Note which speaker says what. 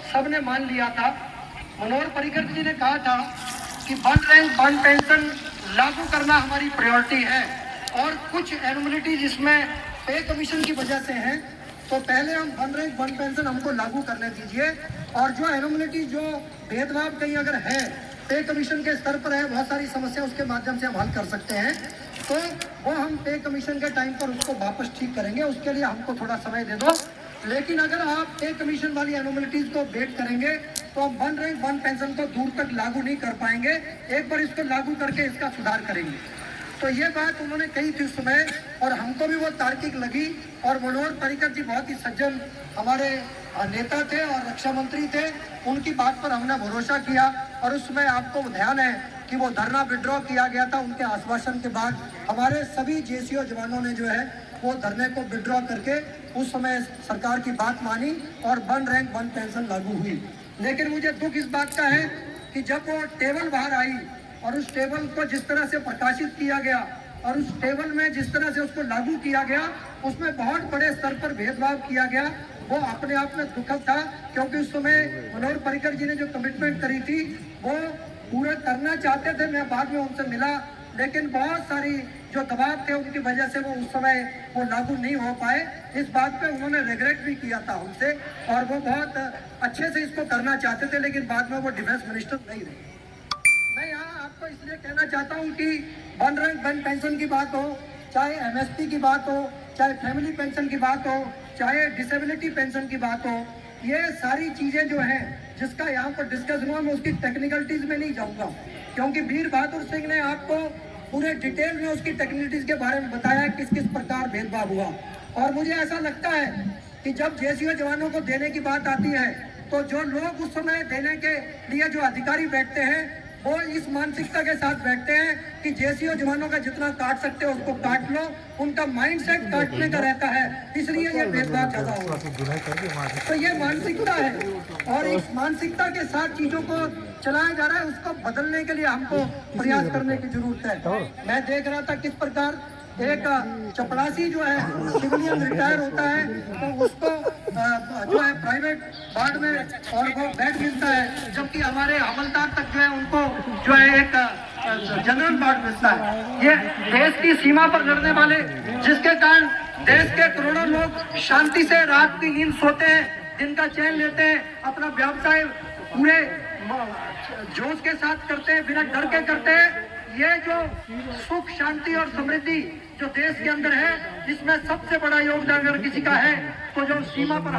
Speaker 1: सबने मान लिया था। मनोहर पर्रिकर जी ने कहा था कि वन रैंक वन पेंशन लागू करना हमारी प्रायोरिटी है, और कुछ एनोमलिटीज इसमें पे कमीशन की वजह से हैं, तो पहले हम वन रैंक वन पेंशन हमको लागू करने दीजिए, और जो एनोमलिटी जो भेदभाव कहीं अगर है पे कमीशन के स्तर पर है, बहुत सारी समस्या उसके माध्यम से हम हल कर सकते हैं, तो वो हम पे कमीशन के टाइम पर उसको वापस ठीक करेंगे। उसके लिए हमको थोड़ा समय दे दो। लेकिन अगर आप पे कमीशन वाली एनोमलिटीज को बेट करेंगे तो हम वन रैंक वन पेंशन को दूर तक लागू नहीं कर पाएंगे। एक बार इसको लागू करके इसका सुधार करेंगे। तो ये बात उन्होंने कही थी उस समय, और हमको भी वो तार्किक लगी। और मनोहर पर्रिकर जी बहुत ही सज्जन हमारे नेता थे और रक्षा मंत्री थे, उनकी बात पर हमने भरोसा किया। और उस समय आपको ध्यान है कि वो धरना विड्रॉ किया गया था। उनके आश्वासन के बाद हमारे सभी जेसीओ जवानों ने जो है वो धरने को विड्रॉ करके उस समय सरकार की बात मानी और वन रैंक वन पेंशन लागू हुई। लेकिन मुझे दुख इस बात का है कि जब वो टेबल बाहर आई और उस टेबल को जिस तरह से प्रकाशित किया गया और उस टेबल में जिस तरह से उसको लागू किया गया, उसमें बहुत बड़े स्तर पर भेदभाव किया गया। वो अपने आप में दुखद था, क्योंकि उस समय मनोहर पर्रिकर जी ने जो कमिटमेंट करी थी वो पूरा करना चाहते थे। मैं बाद में उनसे मिला, लेकिन बहुत सारी जो दबाव थे उनकी वजह से वो उस समय वो लागू नहीं हो पाए। इस बात पे उन्होंने रिग्रेट भी किया था हमसे, और वो बहुत अच्छे से इसको करना चाहते थे, लेकिन बाद में वो डिफेंस मिनिस्टर नहीं रहे। मैं यहाँ आपको इसलिए कहना चाहता हूँ कि वन रैंक वन पेंशन की बात हो, चाहे एमएसपी की बात हो, चाहे फैमिली पेंशन की बात हो, चाहे डिसेबिलिटी पेंशन की बात हो, ये सारी चीजें जो हैं जिसका यहाँ पर डिस्कस हुआ, मैं उसकी टेक्निकलिटीज में नहीं जाऊँगा, क्योंकि वीर बहादुर सिंह ने आपको पूरे डिटेल में उसकी टेक्निकलिटीज के बारे में बताया किस किस प्रकार भेदभाव हुआ। और मुझे ऐसा लगता है कि जब जेसीओ जवानों को देने की बात आती है तो जो लोग उस समय देने के लिए जो अधिकारी बैठते हैं वो इस मानसिकता के साथ बैठते हैं कि जेसीओ जवानों का जितना काट सकते हो उसको काट लो। उनका माइंडसेट काटने का रहता है, इसलिए ये भेदभाव ज्यादा होगा। तो ये मानसिकता है, और इस मानसिकता के साथ चीजों को चलाया जा रहा है। उसको बदलने के लिए हमको प्रयास करने की जरूरत है। मैं देख रहा था किस प्रकार एक चपरासी जो है सिविलियन रिटायर होता है तो उसको जो है प्राइवेट वार्ड में और वो बेड मिलता है, जबकि हमारे हवलदार तक जो है उनको जो है एक जनरल वार्ड मिलता है। ये देश की सीमा पर लड़ने वाले, जिसके कारण देश के करोड़ों लोग शांति से रात की नींद सोते हैं, दिन का चैन लेते हैं, अपना व्यवसाय पूरे जोश के साथ करते हैं, बिना डर के करते हैं। ये जो सुख शांति और समृद्धि जो देश के अंदर है, इसमें सबसे बड़ा योगदान अगर किसी का है तो जो सीमा पर